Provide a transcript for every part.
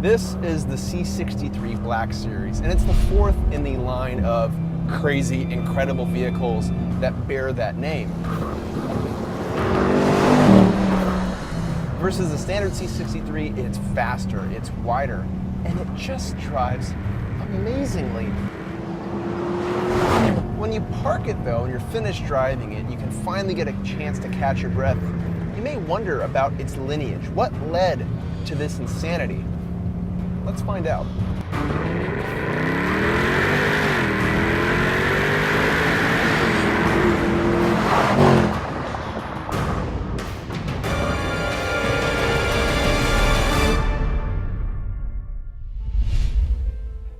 This is the C63 Black Series, and it's the fourth in the line of crazy, incredible vehicles that bear that name. Versus the standard C63, it's faster, it's wider, and it just drives amazingly. When you park it though, and you're finished driving it, you can finally get a chance to catch your breath. You may wonder about its lineage. What led to this insanity? Let's find out.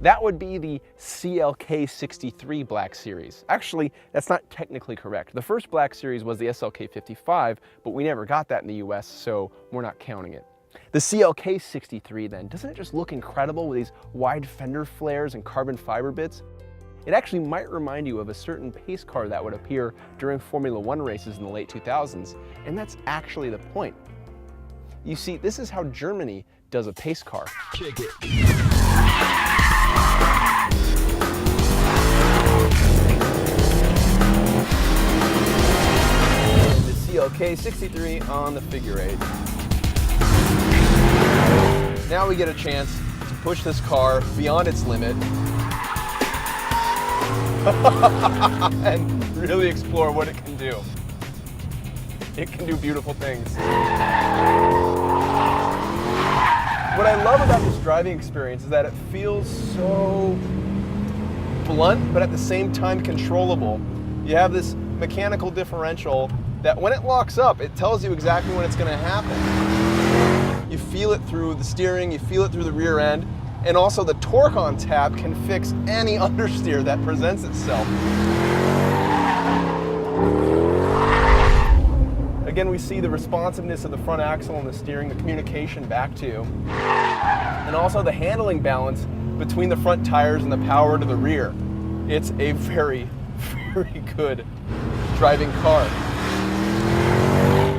That would be the CLK 63 Black Series. Actually, that's not technically correct. The first Black Series was the SLK 55, but we never got that in the US, so we're not counting it. The CLK 63 then, doesn't it just look incredible with these wide fender flares and carbon fiber bits? It actually might remind you of a certain pace car that would appear during Formula One races in the late 2000s, and that's actually the point. You see, this is how Germany does a pace car. Kick it. CLK 63 on the figure 8. Now we get a chance to push this car beyond its limit and really explore what it can do. It can do beautiful things. What I love about this driving experience is that it feels so blunt, but at the same time controllable. You have this mechanical differential that when it locks up, it tells you exactly when it's going to happen. You feel it through the steering, you feel it through the rear end, and also the torque on tap can fix any understeer that presents itself. Again, we see the responsiveness of the front axle and the steering, the communication back to you, and also the handling balance between the front tires and the power to the rear. It's a very, very good driving car.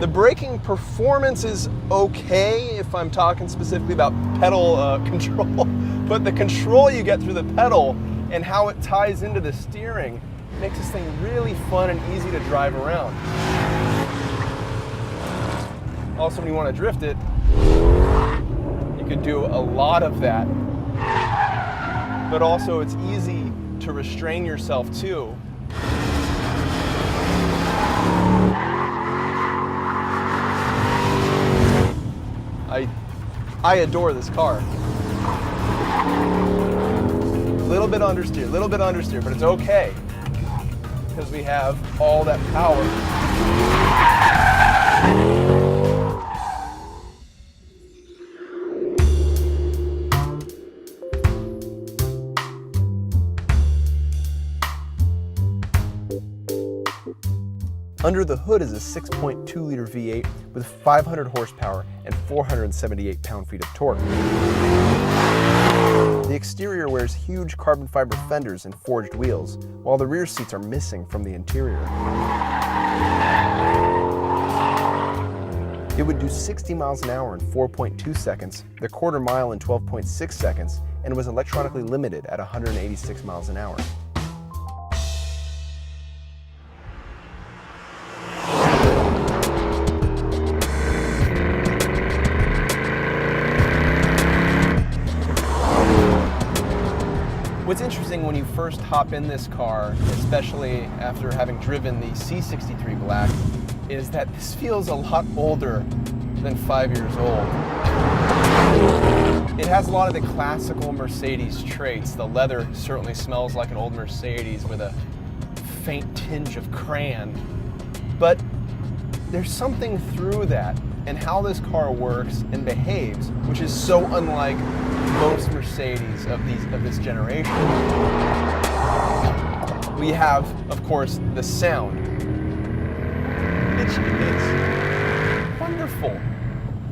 The braking performance is okay if I'm talking specifically about pedal control, but the control you get through the pedal and how it ties into the steering makes this thing really fun and easy to drive around. Also, when you want to drift it, you could do a lot of that, but also it's easy to restrain yourself too. I adore this car. Little bit understeer, but it's okay because we have all that power. Under the hood is a 6.2-liter V8 with 500 horsepower and 478 pound-feet of torque. The exterior wears huge carbon fiber fenders and forged wheels, while the rear seats are missing from the interior. It would do 60 miles an hour in 4.2 seconds, the quarter mile in 12.6 seconds, and was electronically limited at 186 miles an hour. What's interesting when you first hop in this car, especially after having driven the C63 Black, is that this feels a lot older than 5 years old. It has a lot of the classical Mercedes traits. The leather certainly smells like an old Mercedes with a faint tinge of crayon. But there's something through that and how this car works and behaves, which is so unlike most Mercedes of this generation. We have, of course, the sound. It's wonderful.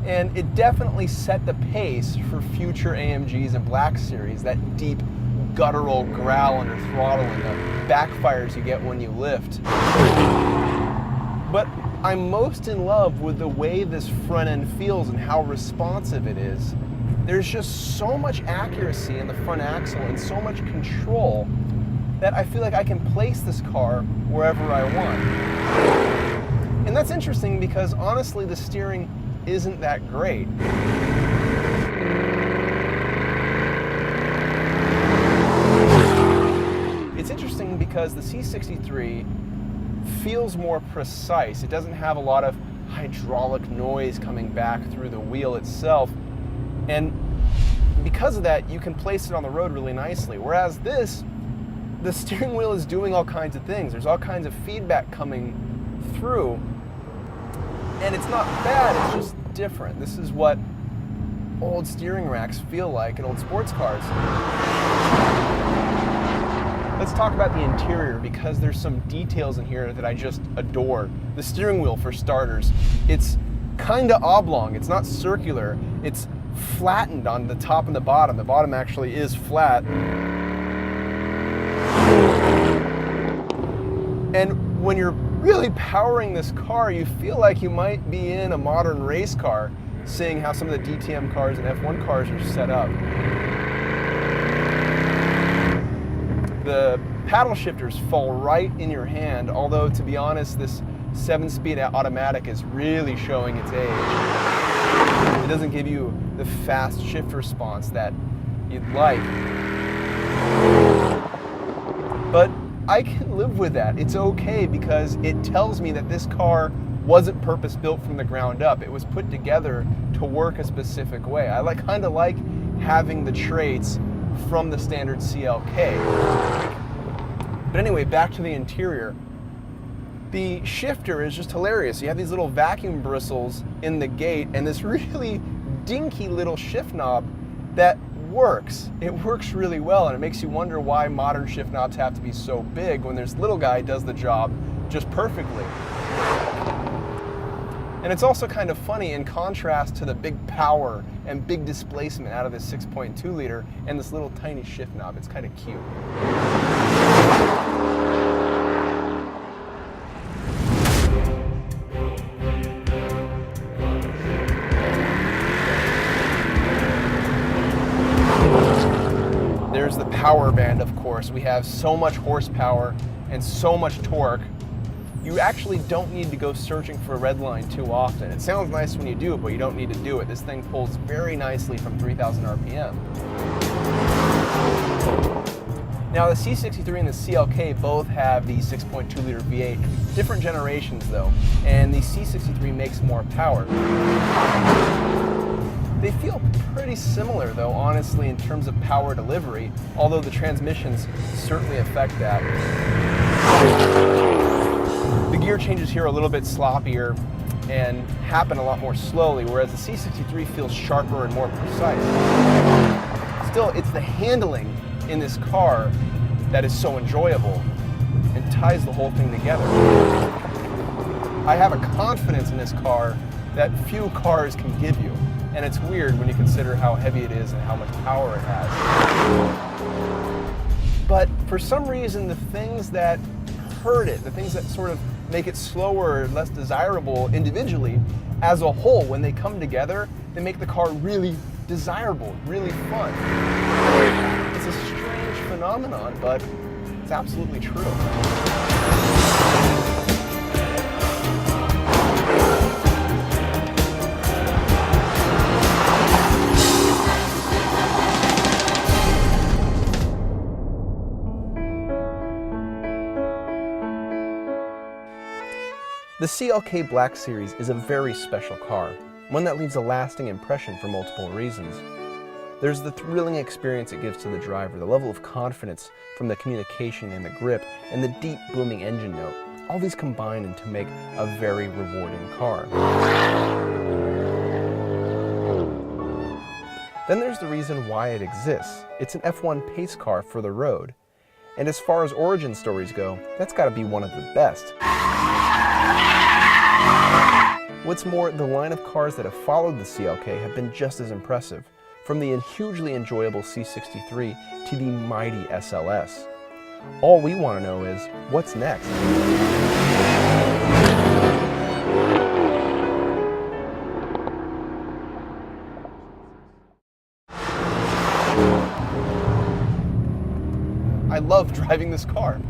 And it definitely set the pace for future AMGs and Black Series, that deep guttural growl under throttle and the backfires you get when you lift. But I'm most in love with the way this front end feels and how responsive it is. There's just so much accuracy in the front axle and so much control that I feel like I can place this car wherever I want. And that's interesting because honestly, the steering isn't that great. It's interesting because the C63 feels more precise. It doesn't have a lot of hydraulic noise coming back through the wheel itself. And because of that, you can place it on the road really nicely. Whereas this, the steering wheel is doing all kinds of things. There's all kinds of feedback coming through. And it's not bad, it's just different. This is what old steering racks feel like in old sports cars. Let's talk about the interior because there's some details in here that I just adore. The steering wheel, for starters, it's kind of oblong. It's not circular. It's flattened on the top and the bottom. The bottom actually is flat. And when you're really powering this car, you feel like you might be in a modern race car, seeing how some of the DTM cars and F1 cars are set up. The paddle shifters fall right in your hand, although to be honest, this 7-speed automatic is really showing its age. It doesn't give you the fast shift response that you'd like. But I can live with that. It's okay because it tells me that this car wasn't purpose-built from the ground up. It was put together to work a specific way. I kind of like having the traits from the standard CLK. But anyway, back to the interior. The shifter is just hilarious. You have these little vacuum bristles in the gate and this really dinky little shift knob that works. It works really well, and it makes you wonder why modern shift knobs have to be so big when this little guy does the job just perfectly. And it's also kind of funny in contrast to the big power and big displacement out of this 6.2 liter and this little tiny shift knob. It's kind of cute. There's the power band, of course. We have so much horsepower and so much torque. You actually don't need to go searching for a red line too often. It sounds nice when you do it, but you don't need to do it. This thing pulls very nicely from 3,000 RPM. Now the C63 and the CLK both have the 6.2 liter V8, different generations though, and the C63 makes more power. They feel pretty similar though, honestly, in terms of power delivery, although the transmissions certainly affect that. The gear changes here are a little bit sloppier and happen a lot more slowly, whereas the C63 feels sharper and more precise. Still, it's the handling in this car that is so enjoyable and ties the whole thing together. I have a confidence in this car that few cars can give you, and it's weird when you consider how heavy it is and how much power it has. But for some reason, the things that hurt it, the things that sort of make it slower, less desirable individually, as a whole, when they come together, they make the car really desirable, really fun. It's a strange phenomenon, but it's absolutely true. The CLK Black Series is a very special car, one that leaves a lasting impression for multiple reasons. There's the thrilling experience it gives to the driver, the level of confidence from the communication and the grip, and the deep booming engine note. All these combine to make a very rewarding car. Then there's the reason why it exists. It's an F1 pace car for the road. And as far as origin stories go, that's got to be one of the best. What's more, the line of cars that have followed the CLK have been just as impressive, from the hugely enjoyable C63 to the mighty SLS. All we want to know is, what's next? I love driving this car.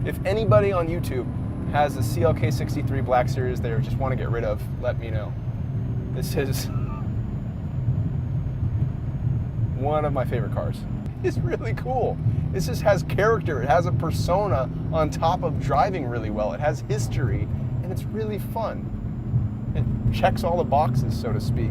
If anybody on YouTube has a CLK 63 Black Series they just want to get rid of, let me know. This is one of my favorite cars. It's really cool. This just has character. It has a persona on top of driving really well. It has history, and it's really fun. It checks all the boxes, so to speak.